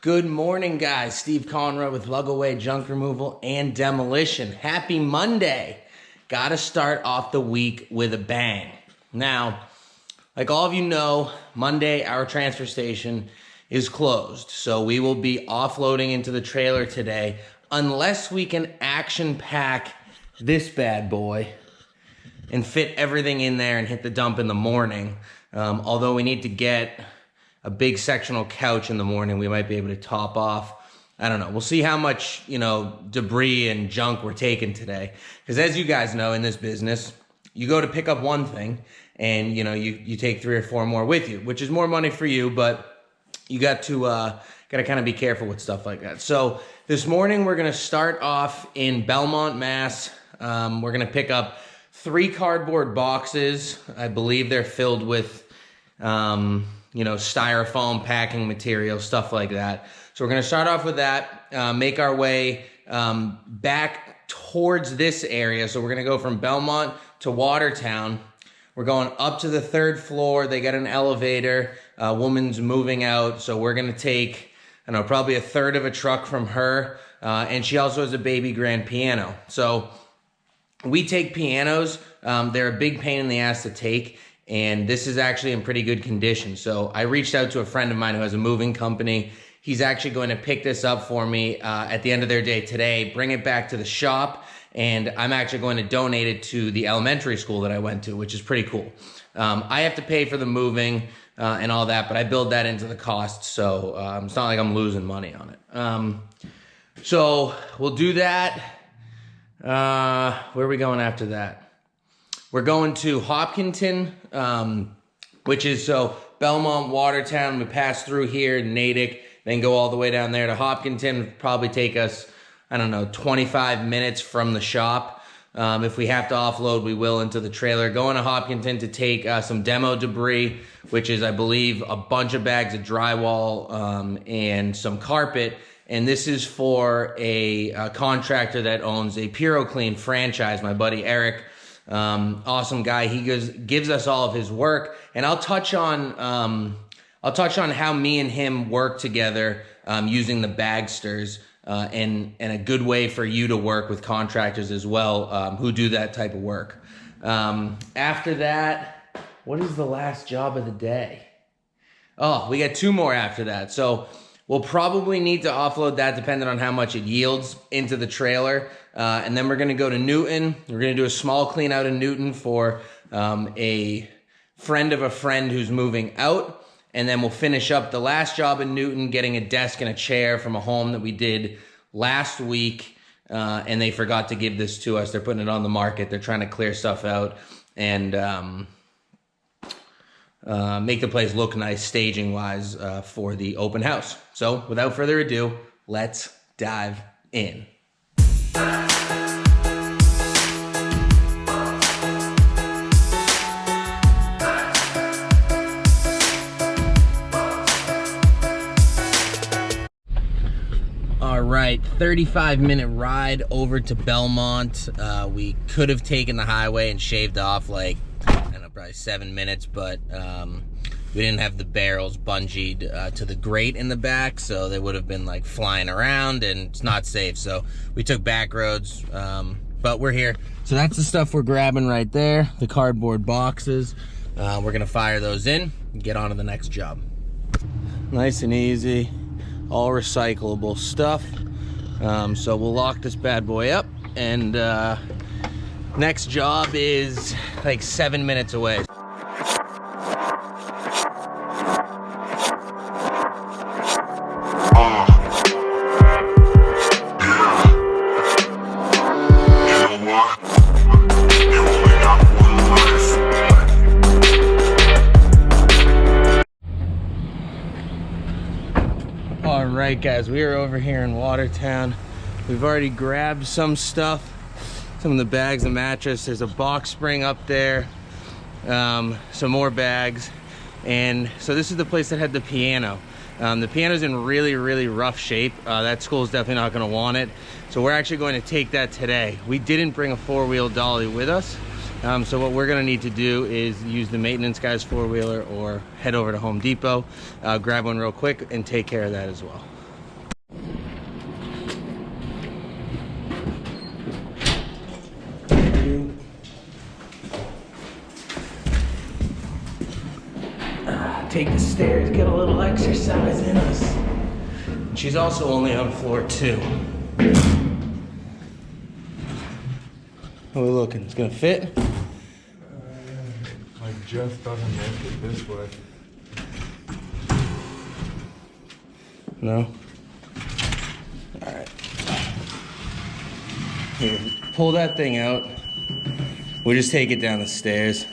Good morning, guys. Steve Conroy with Lug Away Junk Removal and Demolition. Happy Monday. Gotta start off the week with a bang. Now, like all of you know, Monday our transfer station is closed. So we will be offloading into the trailer today unless we can action pack this bad boy and fit everything in there and hit the dump in the morning. Although we need to get a big sectional couch in the morning, we might be able to top off. I don't know. We'll see how much, debris and junk we're taking today. Because as you guys know, in this business, you go to pick up one thing and, you take 3 or 4 more with you, which is more money for you, but you got to kind of be careful with stuff like that. So this morning, we're going to start off in Belmont, Mass. We're going to pick up 3 cardboard boxes. I believe they're filled with styrofoam packing material, stuff like that. So we're going to start off with that, make our way back towards this area. So we're going to go from Belmont to Watertown. We're going up to the 3rd floor. They got an elevator. A woman's moving out. So we're going to take, probably a third of a truck from her. And she also has a baby grand piano. So we take pianos. They're a big pain in the ass to take. And this is actually in pretty good condition. So I reached out to a friend of mine who has a moving company. He's actually going to pick this up for me at the end of their day today, bring it back to the shop, and I'm actually going to donate it to the elementary school that I went to, which is pretty cool. I have to pay for the moving and all that, but I build that into the cost, so it's not like I'm losing money on it. So we'll do that. Where are we going after that? We're going to Hopkinton, which is Belmont, Watertown. We pass through here, Natick, then go all the way down there to Hopkinton. Probably take us, 25 minutes from the shop. If we have to offload, we will into the trailer. Going to Hopkinton to take some demo debris, which is, I believe, a bunch of bags of drywall and some carpet. And this is for a contractor that owns a Puro Clean franchise, my buddy Eric. Awesome guy. He gives us all of his work, and I'll touch on how me and him work together using the bagsters, and a good way for you to work with contractors as well who do that type of work. After that, what is the last job of the day? Oh, we got 2 more after that. So we'll probably need to offload that depending on how much it yields into the trailer. And then we're going to go to Newton. We're going to do a small clean out in Newton for a friend of a friend who's moving out. And then we'll finish up the last job in Newton, getting a desk and a chair from a home that we did last week. And they forgot to give this to us. They're putting it on the market. They're trying to clear stuff out and make the place look nice staging-wise for the open house. So without further ado, let's dive in. All right, 35-minute ride over to Belmont. We could have taken the highway and shaved off probably 7 minutes, but we didn't have the barrels bungeed to the grate in the back, so they would have been flying around, and it's not safe. So we took back roads, but we're here. So that's the stuff we're grabbing right there, the cardboard boxes. We're gonna fire those in and get on to the next job. Nice and easy, all recyclable stuff. So we'll lock this bad boy up, and next job is 7 minutes away. All right, guys, we are over here in Watertown. We've already grabbed some stuff, some of the bags of mattress. There's a box spring up there, some more bags. And so this is the place that had the piano. The piano's in really, really rough shape. That school's definitely not gonna want it. So we're actually going to take that today. We didn't bring a 4-wheel dolly with us. So what we're gonna need to do is use the maintenance guy's 4-wheeler or head over to Home Depot, grab one real quick and take care of that as well. take the stairs, get a little exercise in us. She's also only on floor 2. How are we looking? It's gonna fit? I just doesn't make it this way. No? Alright. Here, pull that thing out. We'll just take it down the stairs.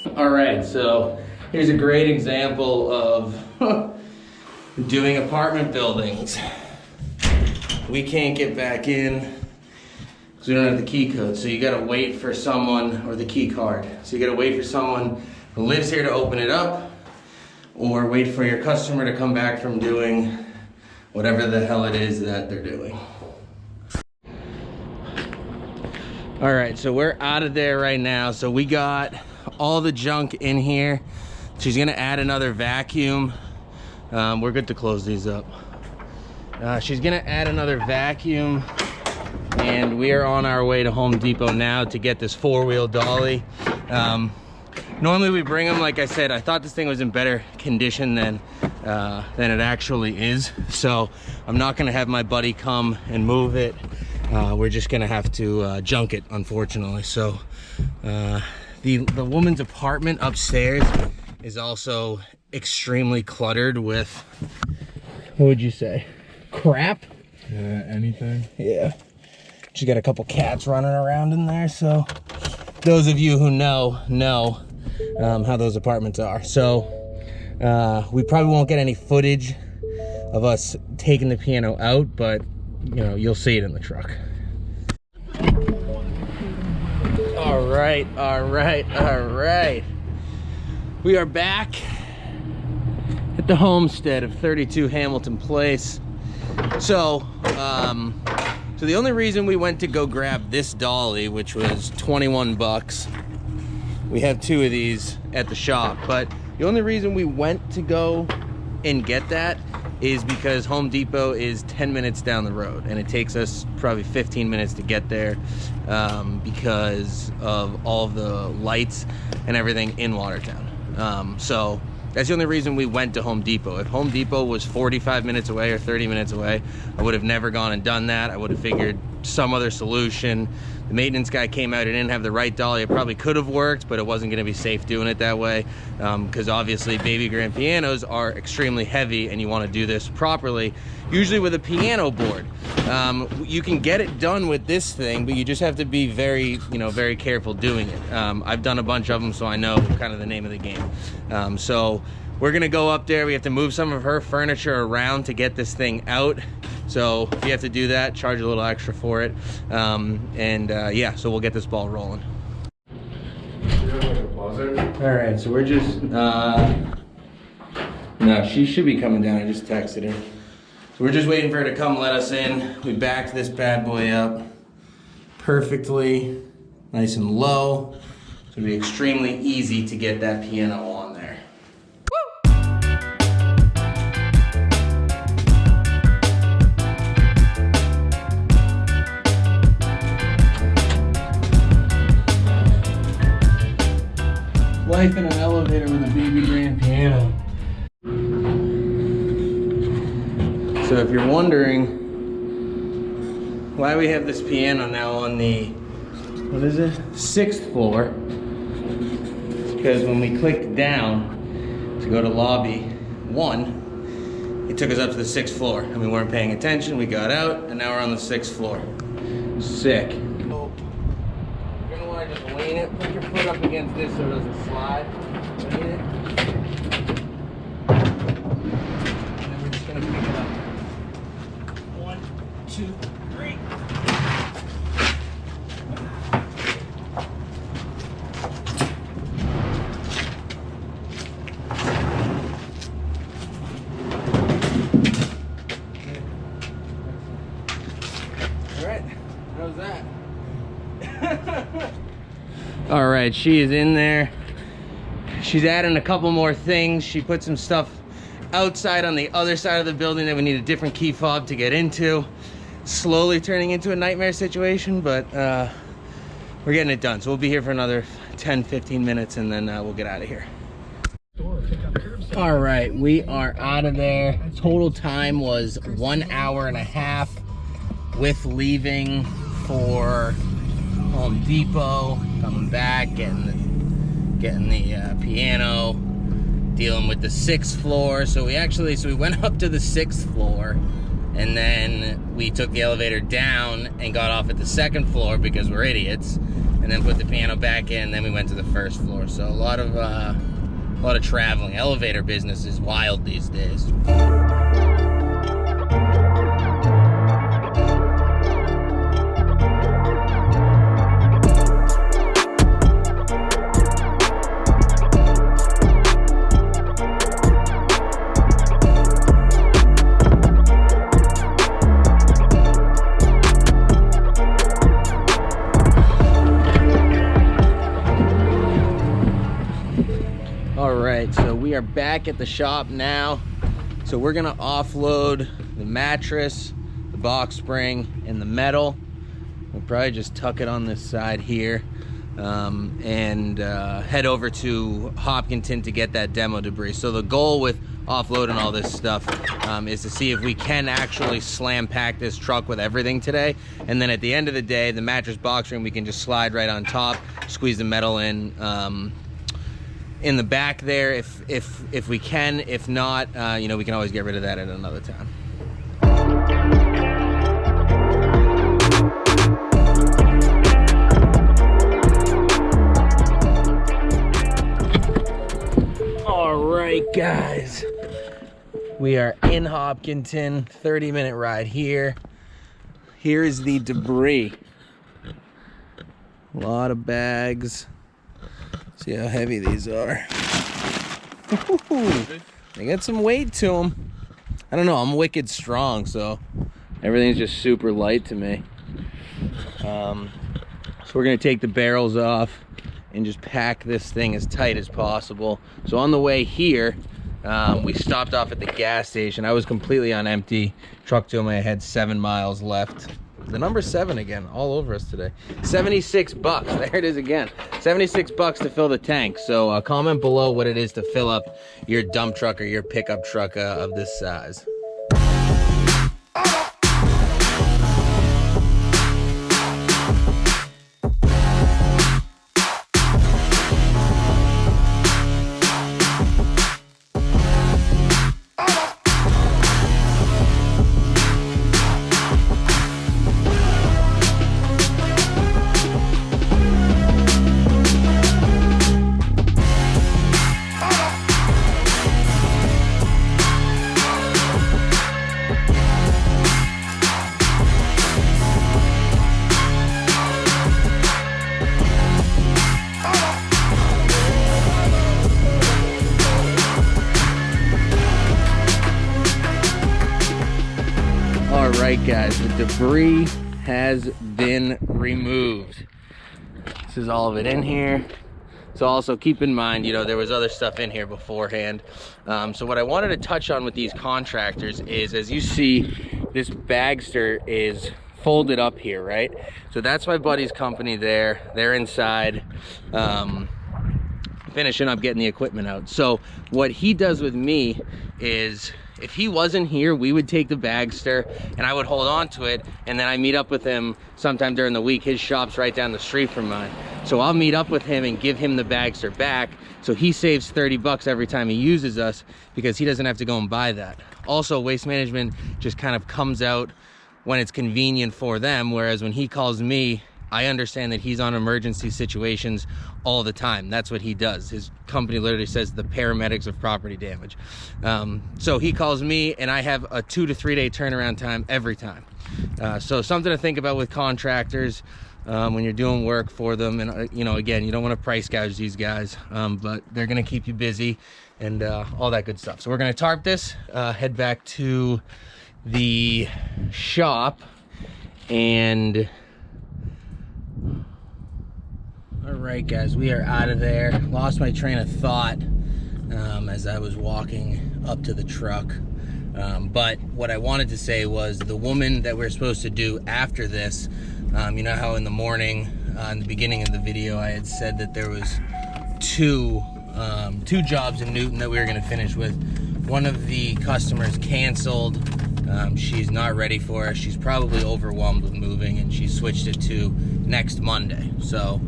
Alright, so here's a great example of doing apartment buildings. We can't get back in because we don't have the key code. So you gotta wait for someone, or the key card. So you gotta wait for someone who lives here to open it up, or wait for your customer to come back from doing whatever the hell it is that they're doing. All right, so we're out of there right now. So we got all the junk in here. She's gonna add another vacuum. We're good to close these up. She's gonna add another vacuum, and we are on our way to Home Depot now to get this 4-wheel dolly. Normally we bring them, like I said, I thought this thing was in better condition than it actually is. So I'm not gonna have my buddy come and move it. We're just gonna have to junk it, unfortunately. So the woman's apartment upstairs is also extremely cluttered with, what would you say, crap? Yeah, anything. Yeah. She got a couple cats running around in there, so those of you who know how those apartments are. So we probably won't get any footage of us taking the piano out, but you know, you'll see it in the truck. All right. We are back at the homestead of 32 Hamilton Place. So the only reason we went to go grab this dolly, which was 21 bucks, we have 2 of these at the shop, but the only reason we went to go and get that is because Home Depot is 10 minutes down the road, and it takes us probably 15 minutes to get there because of all of the lights and everything in Watertown. So that's the only reason we went to Home Depot. If Home Depot was 45 minutes away or 30 minutes away, I would have never gone and done that. I would have figured some other solution. The maintenance guy came out, he didn't have the right dolly. It probably could have worked, but it wasn't gonna be safe doing it that way because obviously baby grand pianos are extremely heavy and you wanna do this properly, usually with a piano board. You can get it done with this thing, but you just have to be very careful doing it. I've done a bunch of them, so I know kind of the name of the game. So we're gonna go up there. We have to move some of her furniture around to get this thing out. So if you have to do that, charge a little extra for it. Yeah, so we'll get this ball rolling. All right, so we're just, no, she should be coming down. I just texted her. So we're just waiting for her to come let us in. We backed this bad boy up perfectly, nice and low. So it'll be extremely easy to get that piano on there. Life in an elevator with a baby grand piano. So if you're wondering why we have this piano now on the, what is it, 6th floor, it's because when we clicked down to go to lobby 1, it took us up to the 6th floor and we weren't paying attention. We got out and now we're on the 6th floor. Sick. You're gonna want to just lean it, put your foot up against this so it doesn't slide. Lean it. And then we're just gonna pick it up. 1, 2, 3. All right, how's that? All right, she is in there. She's adding a couple more things. She put some stuff outside on the other side of the building that we need a different key fob to get into. Slowly turning into a nightmare situation, but we're getting it done. So we'll be here for another 10-15 minutes and then we'll get out of here. All right, we are out of there. Total time was 1 hour and a half with leaving for Home Depot, coming back, getting the piano, dealing with the 6th floor. So we went up to the 6th floor, and then we took the elevator down and got off at the 2nd floor because we're idiots, and then put the piano back in, and then we went to the 1st floor. So a lot of traveling. Elevator business is wild these days. So we are back at the shop now. So we're gonna offload the mattress, the box spring, and the metal. We'll probably just tuck it on this side here and head over to Hopkinton to get that demo debris. So the goal with offloading all this stuff is to see if we can actually slam pack this truck with everything today. And then at the end of the day, the mattress box spring, we can just slide right on top, squeeze the metal in the back there if we can. If not, you know, we can always get rid of that at another time. All right, guys, we are in Hopkinton. 30-minute ride here. Here's the debris. A lot of bags. See how heavy these are. Ooh, they got some weight to them. I don't know, I'm wicked strong, so everything's just super light to me. So we're gonna take the barrels off and just pack this thing as tight as possible. So on the way here, we stopped off at the gas station. I was completely on empty. Truck told me I had 7 miles left. The number 7 again, all over us today. 76 bucks, there it is again. 76 bucks to fill the tank. So comment below what it is to fill up your dump truck or your pickup truck of this size. Alright guys, the debris has been removed. This is all of it in here. So also keep in mind, you know, there was other stuff in here beforehand. So what I wanted to touch on with these contractors is, as you see, this bagster is folded up here, right? So that's my buddy's company there. They're inside finishing up getting the equipment out. So what he does with me is, if he wasn't here, we would take the bagster and I would hold on to it, and then I meet up with him sometime during the week. His shop's right down the street from mine. So I'll meet up with him and give him the bagster back. So he saves 30 bucks every time he uses us because he doesn't have to go and buy that. Also, Waste Management just kind of comes out when it's convenient for them, whereas when he calls me, I understand that he's on emergency situations all the time. That's what he does. His company literally says the paramedics of property damage. So he calls me and I have a 2 to 3 day turnaround time every time. So something to think about with contractors when you're doing work for them. And you know, again, you don't want to price gouge these guys, but they're gonna keep you busy and all that good stuff. So we're gonna tarp this, head back to the shop, and all right guys, we are out of there. Lost my train of thought as I was walking up to the truck, but what I wanted to say was the woman that we're supposed to do after this, you know how in the morning in the beginning of the video I had said that there was 2 two jobs in Newton that we were gonna finish with. One of the customers canceled. She's not ready for it. She's probably overwhelmed with moving, and she switched it to next Monday. So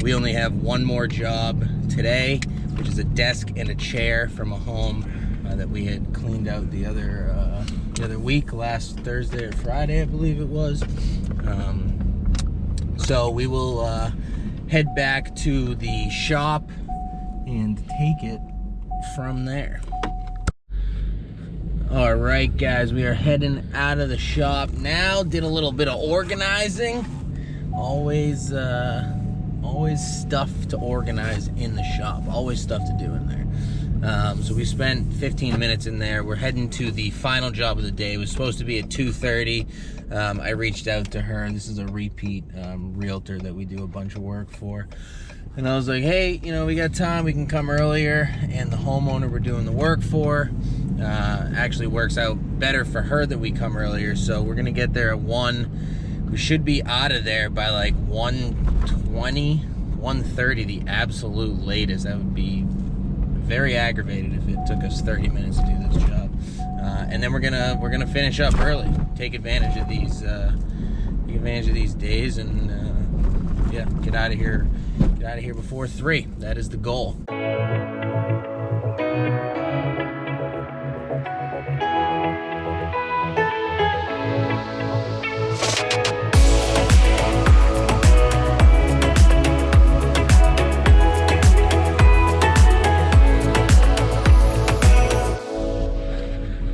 we only have one more job today, which is a desk and a chair from a home that we had cleaned out the other week, last Thursday or Friday, I believe it was. So we will head back to the shop and take it from there. All right, guys, we are heading out of the shop now. Did a little bit of organizing. Always stuff to organize in the shop. Always stuff to do in there. So we spent 15 minutes in there. We're heading to the final job of the day. It was supposed to be at 2:30. I reached out to her, and this is a repeat realtor that we do a bunch of work for. And I was like, hey, you know, we got time, we can come earlier. And the homeowner we're doing the work for actually works out better for her that we come earlier. So we're gonna get there at 1. We should be out of there by like 1:20, 1:30, the absolute latest. That would be very aggravated if it took us 30 minutes to do this job. And then we're gonna finish up early, take advantage of these days, and yeah, get out of here before 3. That is the goal.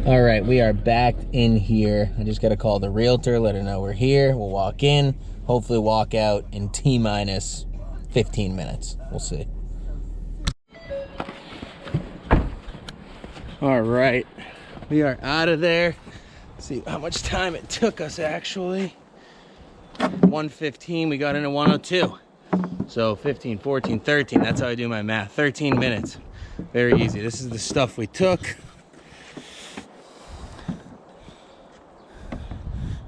All right, we are back in here. I just got to call the realtor, let her know we're here. We'll walk in, hopefully walk out in T-minus 15 minutes. We'll see. All right, we are out of there. Let's see how much time it took us actually. 1:15, we got in at 1:02. So 15, 14, 13, that's how I do my math. 13 minutes, very easy. This is the stuff we took.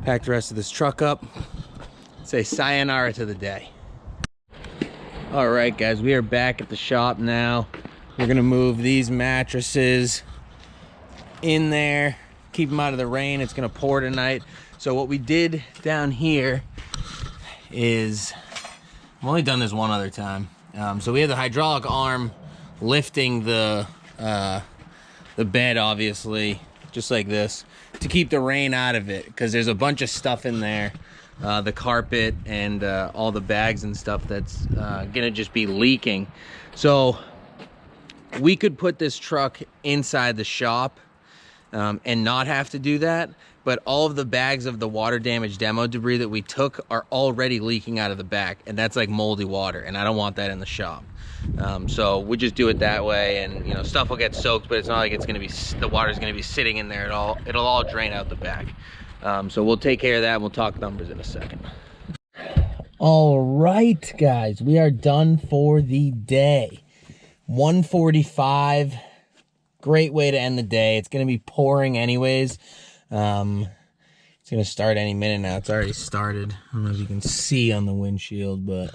Pack the rest of this truck up. Say sayonara to the day. All right, guys, we are back at the shop now. We're gonna move these mattresses in there, keep them out of the rain. It's gonna pour tonight. So what we did down here is, I've only done this one other time. So we had the hydraulic arm lifting the bed, obviously, just like this, to keep the rain out of it, because there's a bunch of stuff in there, the carpet and all the bags and stuff that's gonna just be leaking. So we could put this truck inside the shop and not have to do that, but all of the bags of the water damage demo debris that we took are already leaking out of the back, and that's like moldy water, and I don't want that in the shop. So we just do it that way, and you know, stuff will get soaked, but it's not like it's gonna be, the water's gonna be sitting in there at all. It'll all drain out the back. So we'll take care of that, and we'll talk numbers in a second. All right, guys, we are done for the day. 1:45, great way to end the day. It's gonna be pouring anyways. It's gonna start any minute now. It's already started. I don't know if you can see on the windshield, but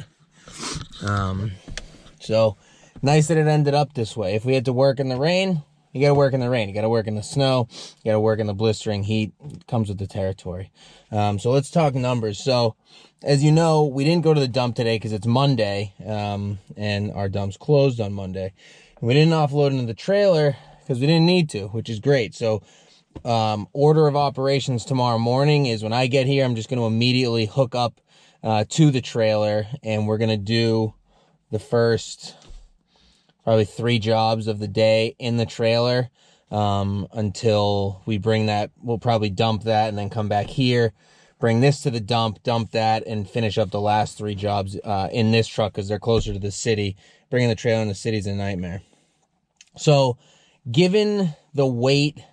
so nice that it ended up this way. If we had to work in the rain, you gotta work in the rain. You gotta work in the snow. You gotta work in the blistering heat. It comes with the territory. So let's talk numbers. So as you know, we didn't go to the dump today because it's Monday, and our dump's closed on Monday. And we didn't offload into the trailer because we didn't need to, which is great. So order of operations tomorrow morning is when I get here, I'm just going to immediately hook up to the trailer, and we're going to do the first probably 3 jobs of the day in the trailer until we bring that. We'll probably dump that and then come back here, bring this to the dump that, and finish up the last 3 jobs in this truck because they're closer to the city. Bringing the trailer in the city is a nightmare. So given the weight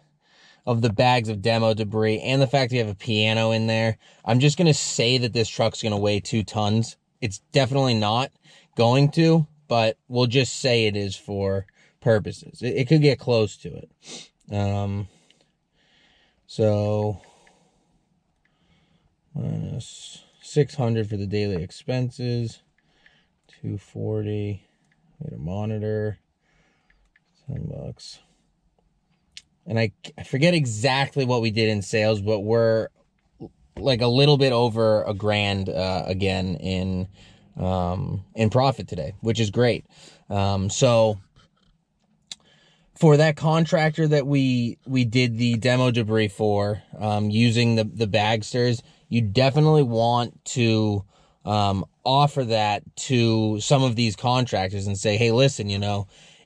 of the bags of demo debris and the fact we have a piano in there, I'm just going to say that this truck's going to weigh 2 tons. It's definitely not going to, but we'll just say it is for purposes. It could get close to it. So minus 600 for the daily expenses, 240, Need a monitor, $10. And I forget exactly what we did in sales, but we're like a little bit over $1,000 again in profit today, which is great. So for that contractor that we did the demo debris for, using the bagsters, you definitely want to offer that to some of these contractors and say, hey, listen,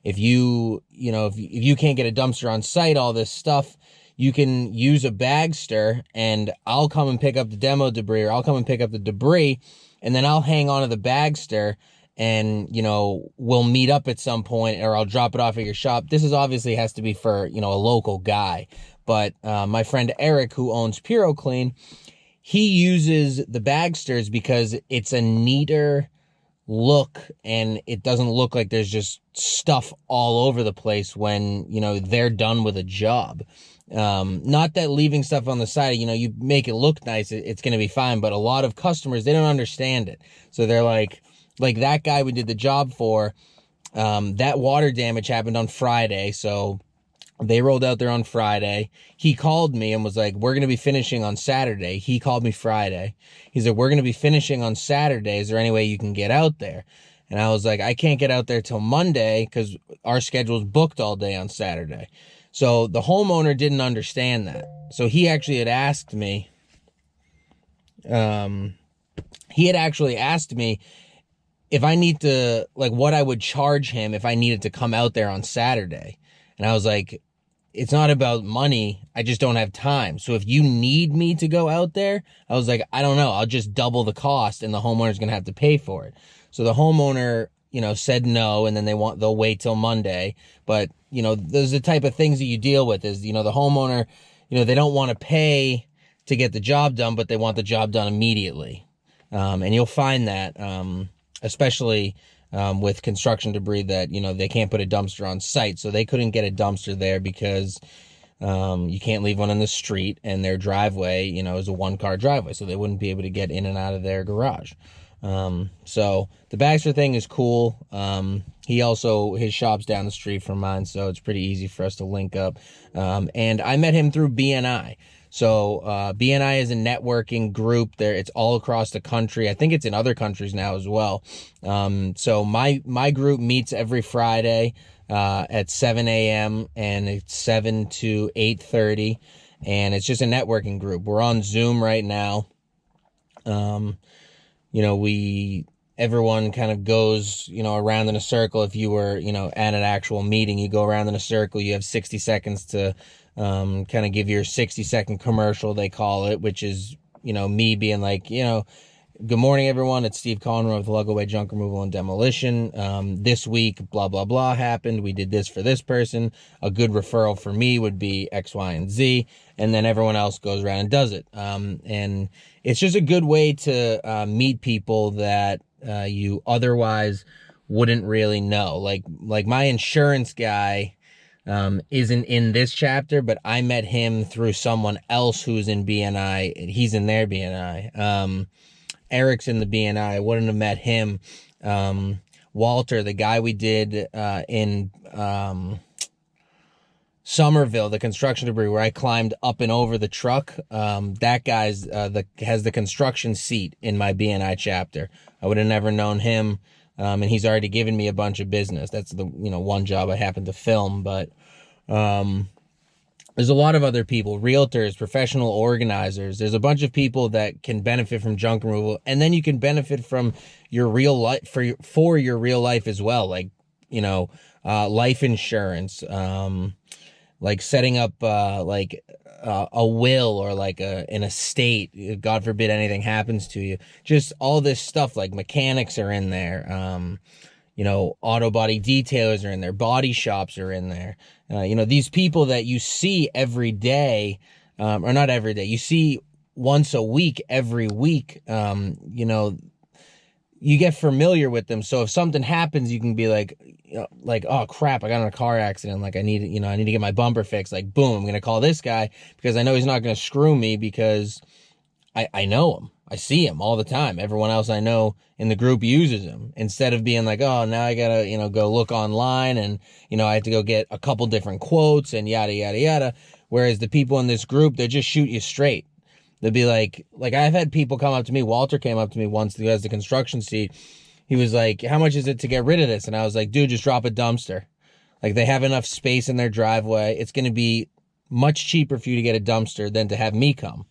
if you can't get a dumpster on site, all this stuff, you can use a bagster and I'll come and pick up the demo debris, or I'll come and pick up the debris, and then I'll hang on to the bagster and, we'll meet up at some point, or I'll drop it off at your shop. This is obviously has to be for, a local guy. But my friend Eric, who owns Puro Clean, he uses the bagsters because it's a neater look and it doesn't look like there's just stuff all over the place when, they're done with a job. Not that leaving stuff on the side, you make it look nice, it's going to be fine. But a lot of customers, they don't understand it. So they're like that guy we did the job for, that water damage happened on Friday. So they rolled out there on Friday. He called me and was like, we're going to be finishing on Saturday. He called me Friday. He said, we're going to be finishing on Saturday. Is there any way you can get out there? And I was like, I can't get out there till Monday because our schedule's booked all day on Saturday. So the homeowner didn't understand that. So he actually had asked me, if I need to, like, what I would charge him if I needed to come out there on Saturday. And I was like, it's not about money. I just don't have time. So if you need me to go out there, I was like, I don't know. I'll just double the cost and the homeowner's going to have to pay for it. So the homeowner, said no, and then they'll wait till Monday. But, those are the type of things that you deal with is, the homeowner, they don't want to pay to get the job done, but they want the job done immediately. And you'll find that, especially with construction debris that, they can't put a dumpster on site. So they couldn't get a dumpster there because you can't leave one in the street, and their driveway, is a 1-car driveway. So they wouldn't be able to get in and out of their garage. So the Baxter thing is cool. His shop's down the street from mine, so it's pretty easy for us to link up. And I met him through BNI. So BNI is a networking group there. It's all across the country. I think it's in other countries now as well. So my group meets every Friday at 7 a.m. and it's 7 to 8:30, and it's just a networking group. We're on Zoom right now. Everyone kind of goes, around in a circle. If you were, at an actual meeting, you go around in a circle. You have 60 seconds to kind of give your 60-second commercial, they call it, which is, me being like, good morning, everyone. It's Steve Conroy with Lugaway Junk Removal and Demolition. This week, blah, blah, blah happened. We did this for this person. A good referral for me would be X, Y, and Z. And then everyone else goes around and does it. And it's just a good way to meet people that you otherwise wouldn't really know. Like my insurance guy isn't in this chapter, but I met him through someone else who's in BNI. He's in their BNI. Eric's in the BNI. I wouldn't have met him. Walter, the guy we did in Somerville, the construction debris where I climbed up and over the truck, that guy's has the construction seat in my BNI chapter. I would have never known him, and he's already given me a bunch of business. That's the one job I happened to film, but there's a lot of other people, realtors, professional organizers. There's a bunch of people that can benefit from junk removal, and then you can benefit from your real life for your real life as well, like life insurance, like setting up a will or like an estate. God forbid anything happens to you. Just all this stuff, like mechanics are in there. Auto body detailers are in there. Body shops are in there. These people that you see every day, or not every day, you see once a week, every week, you get familiar with them. So if something happens, you can be like, oh crap, I got in a car accident. Like I need to get my bumper fixed. Like, boom, I'm going to call this guy because I know he's not going to screw me because I know him. I see him all the time. Everyone else I know in the group uses him, instead of being like, oh, now I gotta, go look online and, I have to go get a couple different quotes and yada, yada, yada. Whereas the people in this group, they just shoot you straight. They'll be like I've had people come up to me. Walter came up to me once, who has the construction seat. He was like, how much is it to get rid of this? And I was like, dude, just drop a dumpster. Like, they have enough space in their driveway. It's going to be much cheaper for you to get a dumpster than to have me come.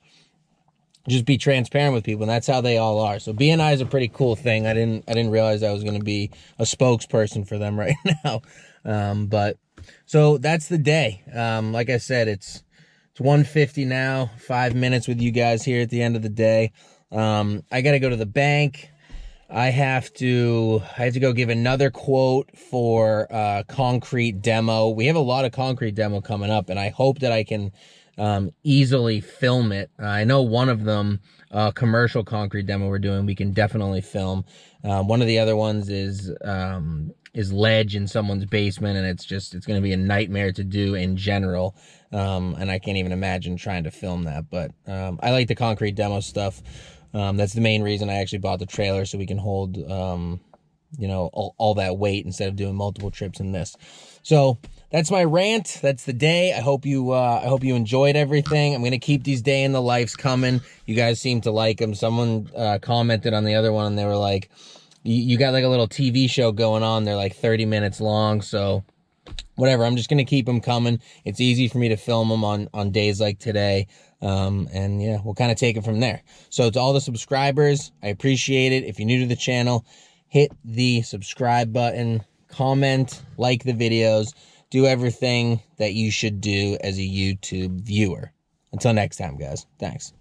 Just be transparent with people, and that's how they all are. So BNI is a pretty cool thing. I didn't realize I was going to be a spokesperson for them right now. But so that's the day. Like I said, it's 1:50 now. 5 minutes with you guys here at the end of the day. I got to go to the bank. I have to go give another quote for concrete demo. We have a lot of concrete demo coming up, and I hope that I can easily film it. I know one of them, commercial concrete demo we're doing, we can definitely film. One of the other ones is ledge in someone's basement, and it's going to be a nightmare to do in general. And I can't even imagine trying to film that, but I like the concrete demo stuff. That's the main reason I actually bought the trailer, so we can hold, all that weight instead of doing multiple trips in this. So that's my rant. That's the day. I hope you enjoyed everything. I'm going to keep these day in the lives coming. You guys seem to like them. Someone commented on the other one, and they were like, you got like a little TV show going on. They're like 30 minutes long. So whatever, I'm just going to keep them coming. It's easy for me to film them on days like today. And yeah, we'll kind of take it from there. So to all the subscribers, I appreciate it. If you're new to the channel, hit the subscribe button, comment, like the videos, do everything that you should do as a YouTube viewer. Until next time, guys. Thanks.